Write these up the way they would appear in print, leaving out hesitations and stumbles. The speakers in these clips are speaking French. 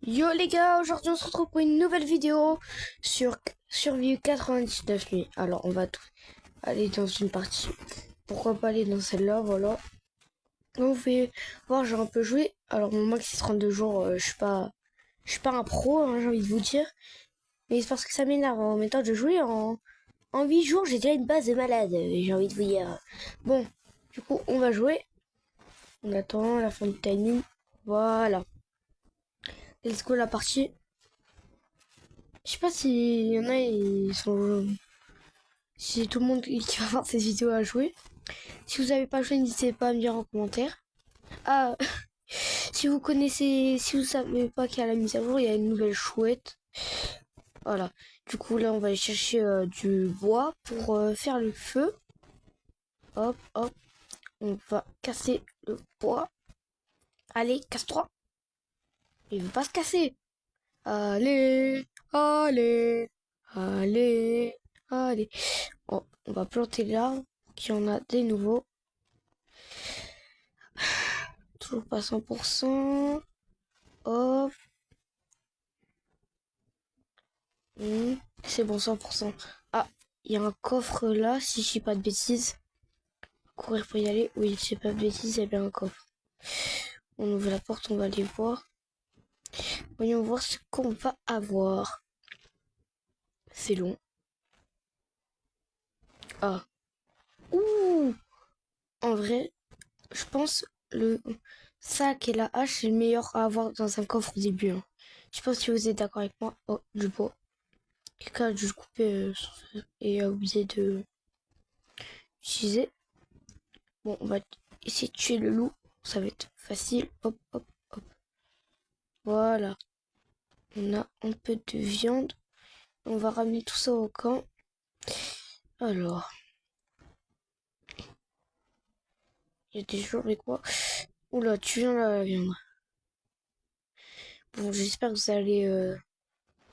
Yo les gars, aujourd'hui on se retrouve pour une nouvelle vidéo sur Survie 99 nuits. Alors on va aller dans une partie. Pourquoi pas aller dans celle-là, voilà. On fait voir, j'ai un peu joué. Alors mon max c'est 32 jours, je suis pas un pro, hein, j'ai envie de vous dire. Mais c'est parce que ça m'énerve. En même temps de jouer en 8 jours, j'ai déjà une base de malade, j'ai envie de vous dire. Bon, du coup on va jouer. On attend la fin du timing. Voilà. Let's go la partie. Je sais pas s'il y en a, ils sont. Si tout le monde qui va voir cette vidéo a joué. Si vous n'avez pas joué, n'hésitez pas à me dire en commentaire. Ah, si vous connaissez, si vous savez pas qu'il y a la mise à jour, il y a une nouvelle chouette. Voilà. Du coup, là, on va aller chercher du bois pour faire le feu. Hop, hop. On va casser le bois. Allez, casse-toi. Il veut pas se casser. Allez, allez, allez, allez. Oh, on va planter l'arbre qui en a des nouveaux. Toujours pas 100%. Hop. C'est bon, 100%. Ah, il y a un coffre là, si je dis pas de bêtises. Courir pour y aller. Oui, je sais pas de bêtises, il y a bien un coffre. On ouvre la porte, on va aller voir. Voyons voir ce qu'on va avoir. C'est long. Ah. Ouh. En vrai, je pense le sac et la hache, c'est le meilleur à avoir dans un coffre au début, hein. Je sais pas si vous êtes d'accord avec moi. Oh, du bois. Quelqu'un a dû le couper et a oublié de l'utiliser. Bon, on va essayer de tuer le loup. Ça va être facile. Hop, hop, hop. Voilà. On a un peu de viande. On va ramener tout ça au camp. Alors. Il y a des jours avec moi. Oula, tu viens là, la viande. Bon, j'espère que vous allez...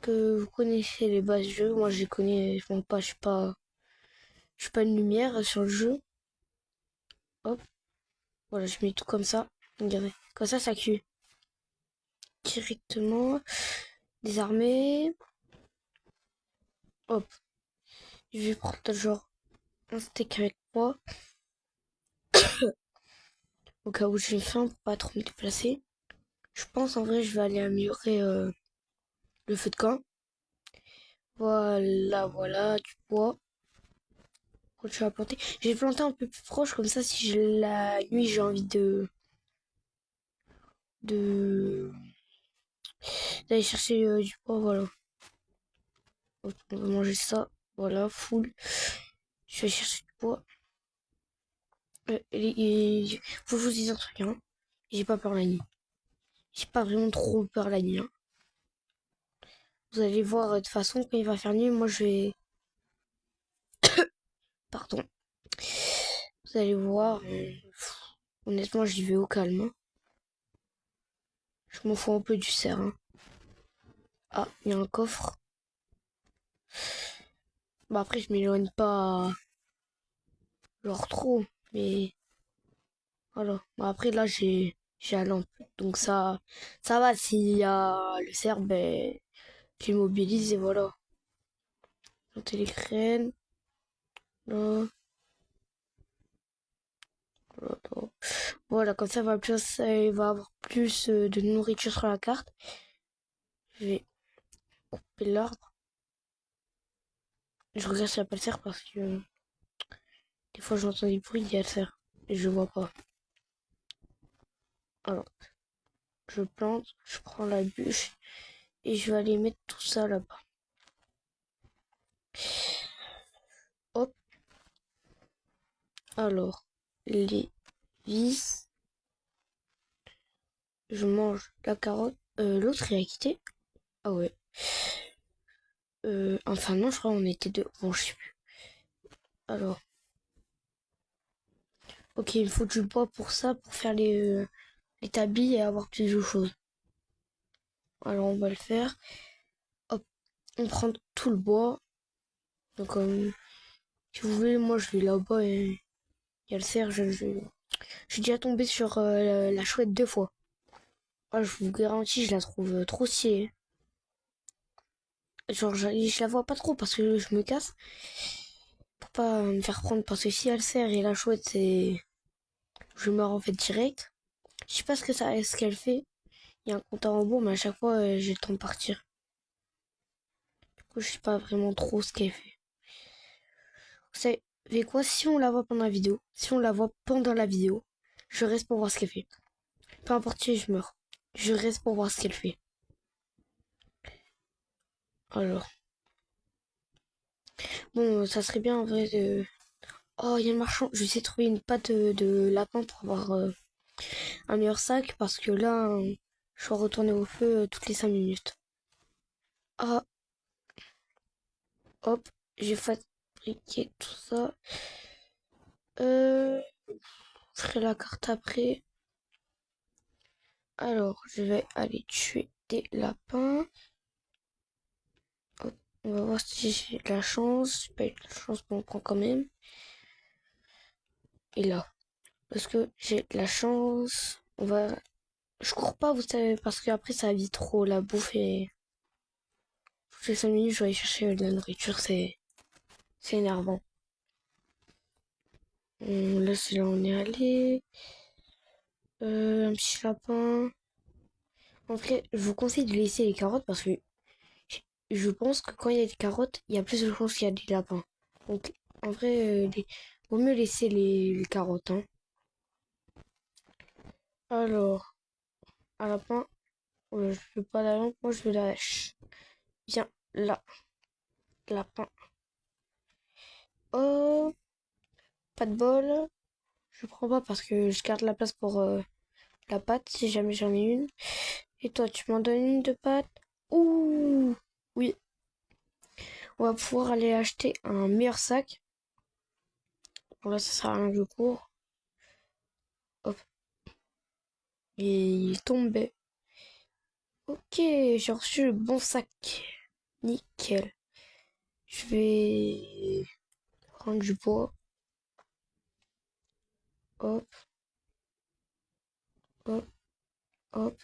que vous connaissez les bases du jeu. Moi, je les connais. Bon, pas, je suis pas une lumière sur le jeu. Hop. Voilà, je mets tout comme ça. Regardez. Comme ça cuit. Directement. Désarmé. Hop. Je vais prendre genre un steak avec moi. Au cas où j'ai faim pour pas trop me déplacer. Je pense en vrai je vais aller améliorer le feu de camp. Voilà, voilà, du bois. Quand je vais planter. Je vais planter un peu plus proche comme ça si la nuit j'ai envie de d'aller chercher du bois, voilà. Hop, on va manger ça. Voilà, full. Je vais chercher du bois. Faut que je vous dise un truc, hein. J'ai pas peur la nuit. J'ai pas vraiment trop peur la nuit, hein. Vous allez voir de toute façon quand il va faire nuit, moi je vais. Pardon. Vous allez voir. Honnêtement, j'y vais au calme, hein. Je m'en fous un peu du cerf, hein. Ah, il y a un coffre. Bah après, je m'éloigne pas genre trop, mais voilà. Bah après, là, j'ai la lampe, donc ça va. S'il y a le cerf, ben je l'immobilise et voilà. Planter les graines. Là, là, là. Voilà, comme ça, il va avoir plus de nourriture sur la carte. Je vais couper l'arbre. Je regarde s'il n'y a pas le cerf parce que des fois j'entends des bruits, il y a le cerf et je vois pas. Alors, je plante, je prends la bûche et je vais aller mettre tout ça là-bas. Hop. Alors, les vis, je mange la carotte. L'autre il a quitté. Ah ouais. Enfin non, je crois qu'on était deux. Bon, je sais plus. Alors, ok, il me faut du bois pour ça, pour faire les tabliers et avoir plus de choses. Alors on va le faire. Hop, on prend tout le bois. Donc si vous voulez, moi je vais là-bas et il y a le cerf. Je suis déjà tombé sur la chouette 2 fois. Ah, je vous garantis, je la trouve trop stylée. Genre, je la vois pas trop parce que je me casse. Pour pas me faire prendre parce que si elle sert et la chouette, c'est. Je meurs en fait direct. Je sais pas ce qu'elle fait. Il y a un compte à rebours, mais à chaque fois, j'ai le temps de partir. Du coup, je sais pas vraiment trop ce qu'elle fait. Vous savez quoi? Si on la voit pendant la vidéo, si on la voit pendant la vidéo, je reste pour voir ce qu'elle fait. Peu importe si je meurs. Je reste pour voir ce qu'elle fait. Alors. Bon, ça serait bien en vrai de. Oh, il y a le marchand. Je vais essayer de trouver une pâte de lapin pour avoir un meilleur sac parce que là, je dois retourner au feu toutes les 5 minutes. Ah, hop, j'ai fabriqué tout ça. Je ferai la carte après. Alors, je vais aller tuer des lapins. Hop, on va voir si j'ai de la chance. J'ai pas eu de la chance, mais on prend quand même. Et là, parce que j'ai de la chance, on va. Je cours pas, vous savez, parce qu'après ça vit trop la bouffe et toutes les 5 minutes je dois aller chercher de la nourriture, c'est énervant. Là c'est là où on est allé. Un petit lapin. En vrai, je vous conseille de laisser les carottes parce que je pense que quand il y a des carottes, il y a plus de chances qu'il y a des lapins. Donc en vrai, vaut mieux laisser les carottes. Hein. Alors, un lapin, je veux pas la lampe, moi je veux la hache. Viens, là, lapin. Oh, pas de bol. Je prends pas parce que je garde la place pour la pâte si jamais j'en ai une. Et toi, tu m'en donnes une de pâte? Ouh, oui. On va pouvoir aller acheter un meilleur sac. Bon là, ça sert à rien que je cours. Hop. Et il tombait. Ok, j'ai reçu le bon sac. Nickel. Je vais prendre du bois. Hop, hop, hop.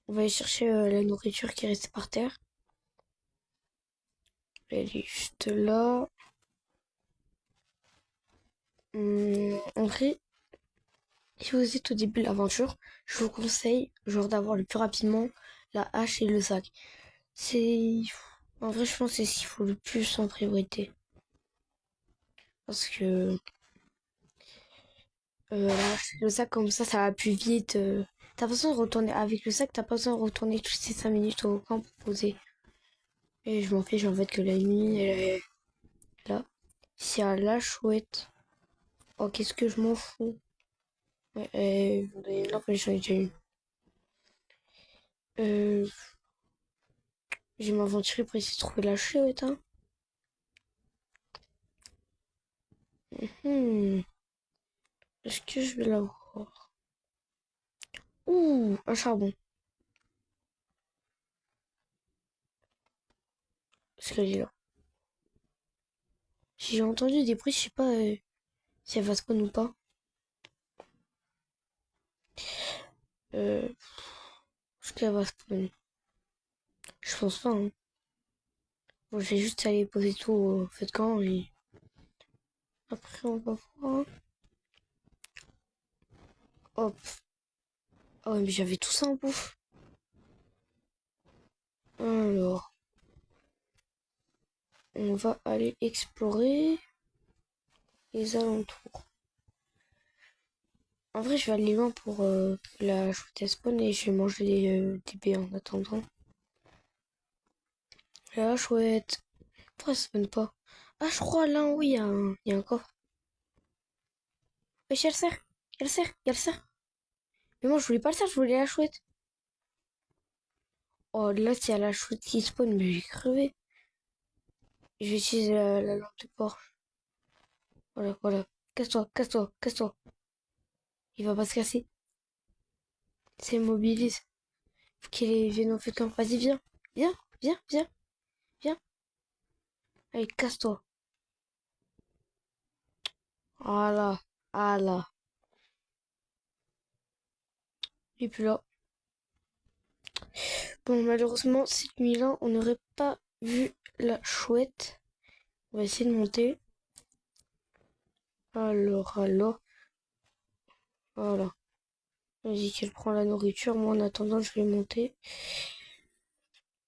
On va aller chercher la nourriture qui est restée par terre. Elle est juste là. En vrai, si vous êtes au début de l'aventure, je vous conseille genre d'avoir le plus rapidement la hache et le sac. C'est en vrai, je pense que c'est ce qu'il faut le plus en priorité parce que la hache et le sac comme ça va plus vite. T'as pas besoin de retourner avec le sac, t'as pas besoin de retourner toutes ces 5 minutes au camp pour poser. Et je m'en fiche en fait que la nuit elle est là. S'il y a la chouette, oh qu'est-ce que je m'en fous. Ouais, vous donnez là j'en ai déjà eu. Euh, je vais m'aventurer pour essayer de trouver la chouette. Hein. Hmm. Est-ce que je vais l'avoir? Ouh, un charbon. Est-ce qu'elle est là? Si j'ai entendu des bruits, je sais pas si elle va spawn ou pas. Euh, est-ce qu'elle va spawn? Je pense pas. Hein. Bon, je vais juste aller poser tout au feu de camp et après on va voir. Hop. Ah ouais, mais j'avais tout ça en bouffe. Alors, on va aller explorer les alentours. En vrai, je vais aller loin pour la chouette spawn et je vais manger des baies en attendant. La chouette. Pourquoi ça spawn pas? Ah, je crois là, oui, il y a un coffre. Wesh, elle sert. Elle sert. Elle sert. Mais moi, je voulais pas le faire, je voulais la chouette. Oh, là, s'il y a la chouette qui spawn, mais j'ai crevé. Je vais utiliser la lampe de Porsche. Voilà, voilà. Casse-toi, casse-toi, casse-toi. Il va pas se casser. C'est mobilise. Faut qu'il vienne au feu de camp. Vas-y, viens. Viens, viens, viens, viens. Allez, casse-toi. Voilà. Voilà. Il est plus là. Bon, malheureusement, cette nuit-là, on n'aurait pas vu la chouette. On va essayer de monter. Alors, voilà. Vas-y, qu'elle prend la nourriture. Moi, en attendant, je vais monter.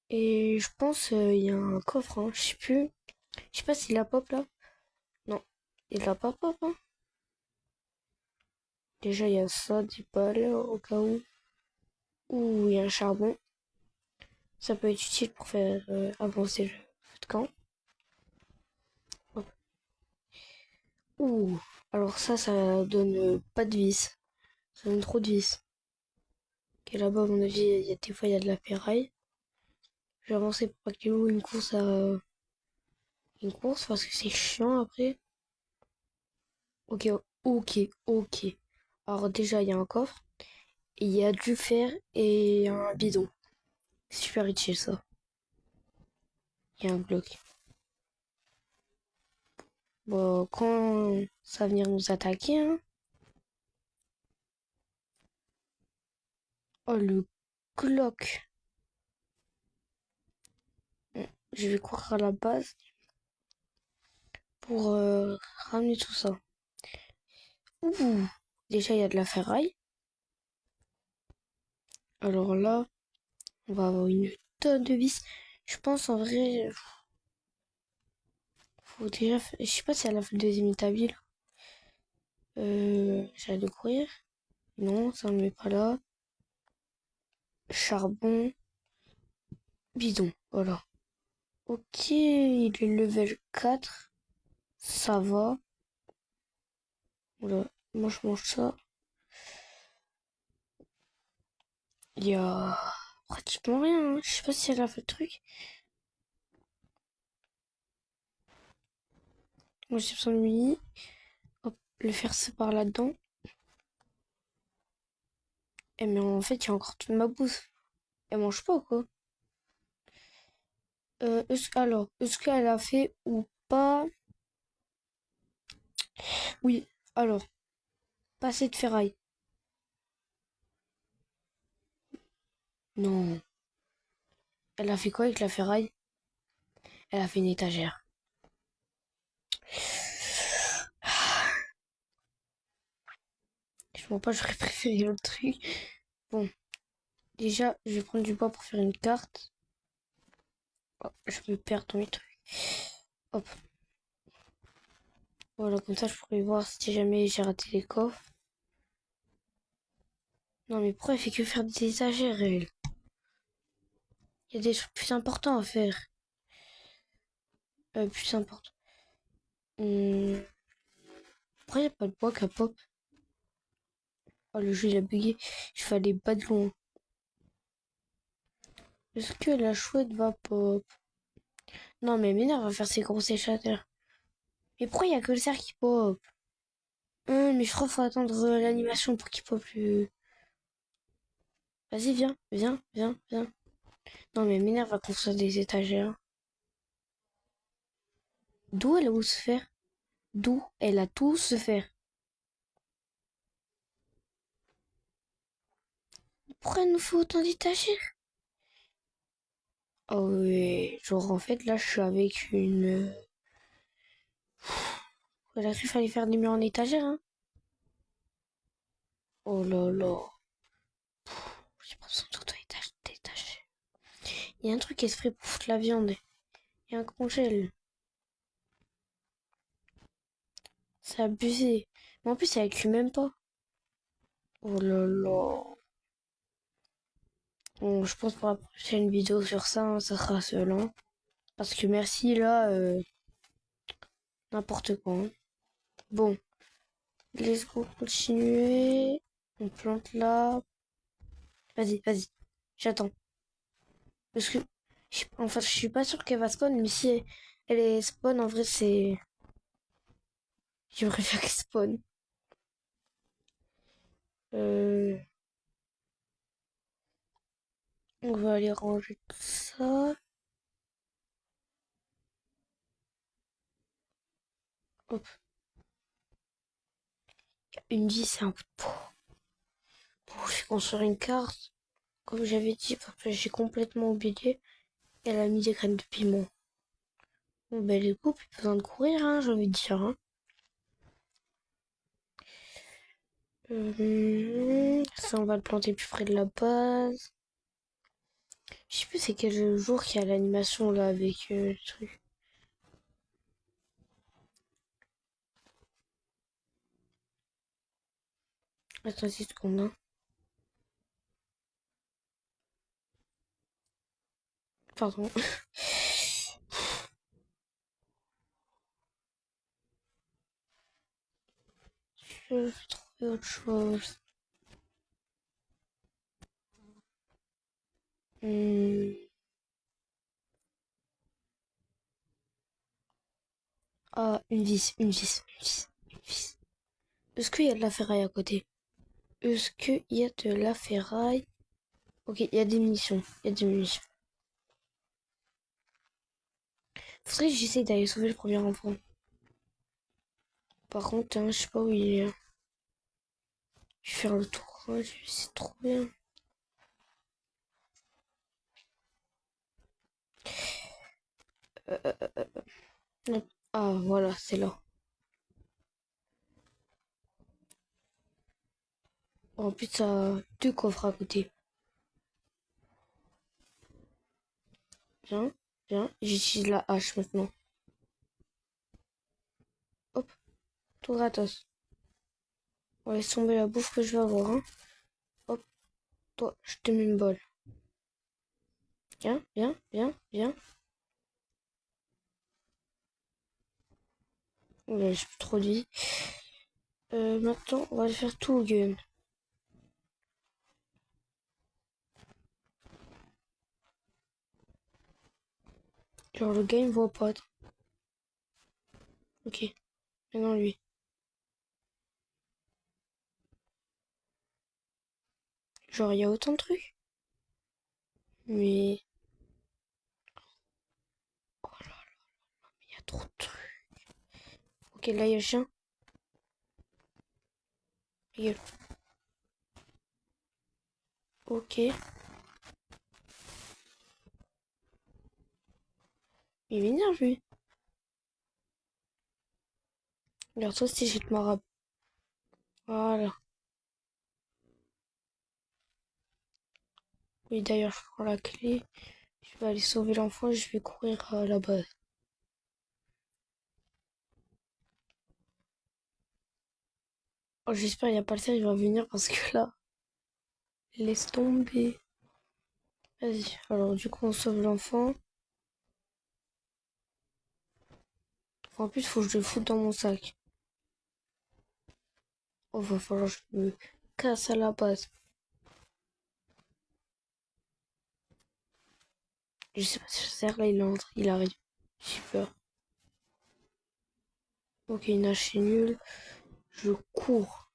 Et je pense il y a un coffre, hein. Je sais plus. Je sais pas s'il a pop là. Non, il a pas pop, hein. Déjà, il y a ça, des balles au cas où. Ouh, il y a un charbon. Ça peut être utile pour faire avancer le feu de camp. Hop. Ouh, alors ça donne pas de vis. Ça donne trop de vis. Ok, là-bas, à mon avis, il y a des fois, il y a de la ferraille. Je vais avancer pour pas qu'il ouvre une course parce que c'est chiant après. Ok, ok. Alors déjà, il y a un coffre. Il y a du fer et un bidon. Super utile ça. Il y a un bloc. Bon, quand ça va venir nous attaquer, hein. Oh, le Glock. Je vais courir à la base pour ramener tout ça. Ouh, déjà il y a de la ferraille. Alors là, on va avoir une tonne de vis. Je pense en vrai, faut déjà. Je sais pas si elle a fait le deuxième établi. J'allais de courir. Non, ça ne met pas là. Charbon, bidon. Voilà. Ok, il est level 4. Ça va. Voilà. Moi je mange ça. Il y a pratiquement rien, hein. Je sais pas si elle a fait le truc. Moi j'ai besoin de lui. Hop, le faire c'est par là-dedans. Eh mais en fait il y a encore toute ma bouffe. Elle mange pas quoi. Est-ce qu'elle a fait ou pas? Oui, alors, passer de ferraille. Non. Elle a fait quoi avec la ferraille? Elle a fait une étagère. Je vois pas, j'aurais préféré l'autre truc. Bon, déjà, je vais prendre du bois pour faire une carte. Oh, je me perds dans mes trucs. Hop. Voilà, comme ça, je pourrais voir si jamais j'ai raté les coffres. Non, mais pourquoi elle fait que faire des étagères, elle? Il y a des trucs plus importants à faire. Plus importants. Pourquoi il n'y a pas de bois qu'à pop? Oh, le jeu, il a bugué. Je fais aller pas de loin. Est-ce que la chouette va pop? Non, mais Ménard va faire ses gros séchateurs. Mais pourquoi il y a que le cerf qui pop? Mais je crois qu'il faut attendre l'animation pour qu'il pop plus. Vas-y, viens. Non, mais Ménard va construire des étagères. D'où elle a où se faire? D'où elle a tout se faire? Pourquoi elle nous faut autant d'étagères? Oh oui, genre en fait là je suis avec une. Elle a cru qu'il fallait faire des murs en étagère, hein. Oh là là. J'ai pas besoin d'autant d'étagères. Il y a un truc qui se ferait pour foutre la viande. Il y a un congèle. C'est abusé. Mais en plus, elle cuit même pas. Oh là là. Bon, je pense pour la prochaine vidéo sur ça, hein, ça sera seul. Parce que merci là, n'importe quoi, hein. Bon, let's go continuer. On plante là. Vas-y. J'attends. Parce que, en fait, je suis pas sûre qu'elle va spawn, mais si elle est spawn, en vrai, c'est. J'aimerais faire qu'elle spawn. Euh, on va aller ranger tout ça. Hop. Une vie, c'est un bout de peau. Bon, je vais construire une carte. Comme j'avais dit, parce que j'ai complètement oublié, elle a mis des graines de piment. Bon, ben les coupes, il a besoin de courir, hein, j'ai envie de dire. Hein. Ça, on va le planter plus près de la base. Je sais plus c'est quel jour qu'il y a l'animation là avec le truc. Attends, 6 secondes. Hein. Pardon. Je vais trouver autre chose. Hmm. Ah, une vis, une vis, une vis, une vis. Est-ce qu'il y a de la ferraille à côté? Est-ce qu'il y a de la ferraille? Ok, il y a des munitions. Il y a des munitions. Faudrait que j'essaye d'aller sauver le premier enfant. Par contre, hein, je sais pas où il est. Je vais faire le tour. Hein, c'est trop bien. Hop. Ah, voilà, c'est là. En plus, ça a deux coffres à côté. Viens, viens. J'utilise la hache maintenant. Hop, tout gratos. On va laisser tomber la bouffe que je vais avoir. Hein. Hop, toi, je te mets une balle. Viens, viens, viens, viens. Ouais, j'ai plus trop dit. Maintenant, on va le faire tout au gun. Genre, le gars, il me voit pas. Ok, maintenant lui. Genre, il y a autant de trucs. Mais, oh là là, il y a trop de trucs. Ok, là, il y a le chien. Regarde. Ok. Il m'énerve, lui. Regarde, toi, si je te marabe. Voilà. Oui, d'ailleurs, je prends la clé. Je vais aller sauver l'enfant et je vais courir à la base. Oh, j'espère qu'il n'y a pas le sien, il va venir parce que là, laisse tomber. Vas-y. Alors, du coup, on sauve l'enfant. En plus, faut que je le foute dans mon sac. Oh, va falloir que je me casse à la base. Je sais pas si ça sert, là, il entre, il arrive. J'ai peur. Ok, une hache est nulle. Je cours.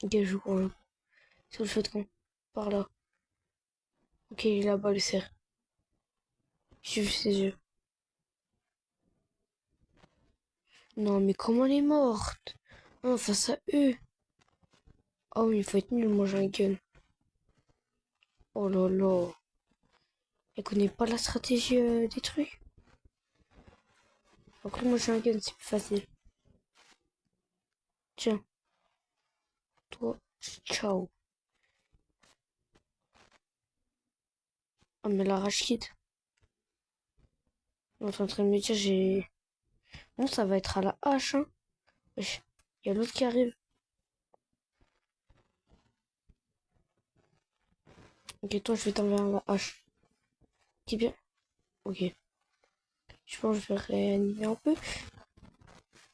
Ok, je cours. Sur le feu de camp. Par là. Ok, il est là-bas, le cerf. J'ai vu ses yeux. Non, mais comment elle est morte? Oh, face à eux. Oh oui, il faut être nul, moi j'ai un gun. Oh là là. Elle connaît pas la stratégie des trucs. Donc là, moi j'ai un gun, c'est plus facile. Tiens, toi, ciao. Ah, mais la rage quitte. On est en train de me dire, j'ai. Bon, ça va être à la hache, hein. Wesh, il y a l'autre qui arrive. Ok, toi, je vais t'envoyer à la hache. Qui bien? Ok. Je pense que je vais réanimer un peu.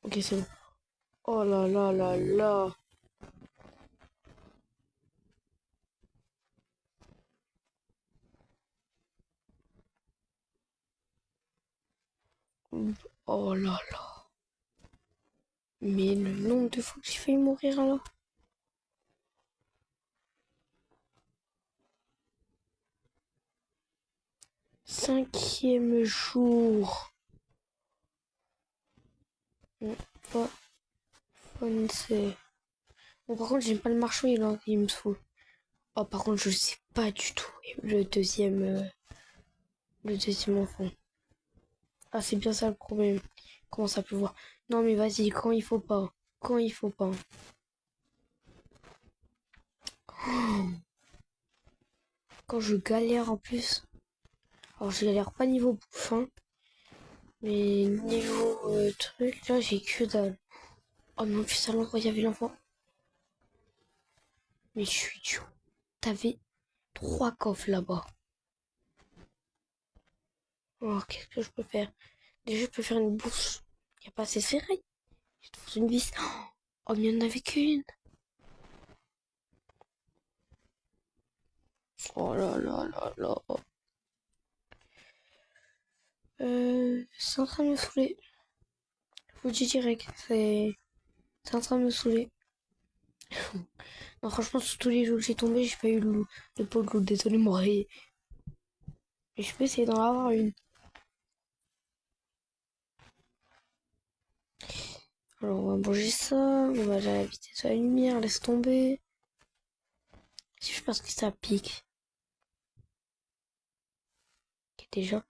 Ok, c'est bon. Oh là là là là. Oh là là. Mais le nombre de fois que j'ai failli mourir alors. Cinquième jour. Pas foncé. Bon, par contre, j'aime pas le marchand, il me saoule. Oh, par contre, je sais pas du tout. Le deuxième enfant. Ah, c'est bien ça le problème. Comment ça peut voir? Non, mais vas-y, quand il faut pas. Quand il faut pas. Quand je galère en plus. Alors, je galère pas niveau bouffe, hein, mais niveau truc, là, j'ai que dalle. Oh, mais en plus, à l'endroit, il y avait l'enfant. Mais je suis idiot. T'avais 3 coffres là-bas. Alors, qu'est-ce que je peux faire? Déjà, je peux faire une bourse. Y a pas assez de ferraille. Je trouve une vis. Oh, mais il y en avait qu'une. Oh là là là là. C'est en train de me saouler. Je vous le dis direct. C'est en train de me saouler. Non, franchement, sur tous les jours que j'ai tombé, j'ai pas eu le pot de l'eau. Désolé, moi. Et je peux essayer d'en avoir une. Alors, on va manger ça. On va aller à la vitesse de la lumière. Laisse tomber. Si je pense que ça pique. Ok, déjà.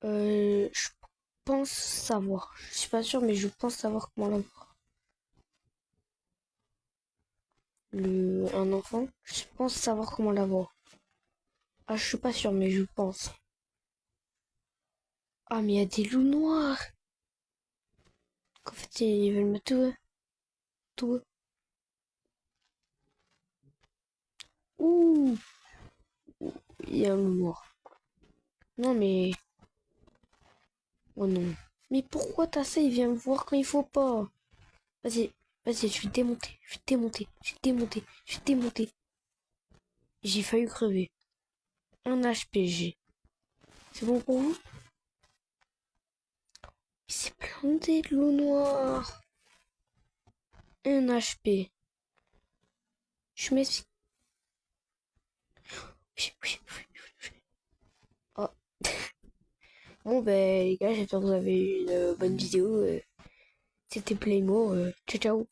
Je pense savoir. Je suis pas sûre, mais je pense savoir comment l'avoir. Un enfant, je pense savoir comment l'avoir. Ah, je suis pas sûre, mais je pense. Ah, mais il y a des loups noirs. En fait, ils veulent me tout. Tout. Ouh, il y a un loup noir. Non, mais. Oh non. Mais pourquoi t'as ça? Il vient me voir quand il faut pas. Vas-y, vas-y, je vais démonter. Je vais démonter. Je vais démonter. Je vais démonter. J'ai failli crever. Un HPG. C'est bon pour vous? Il s'est planté de l'eau noire. Un HP. Je m'explique. Oh. Bon, ben, les gars, j'espère que vous avez eu une bonne vidéo. C'était Playmo. Ciao, ciao.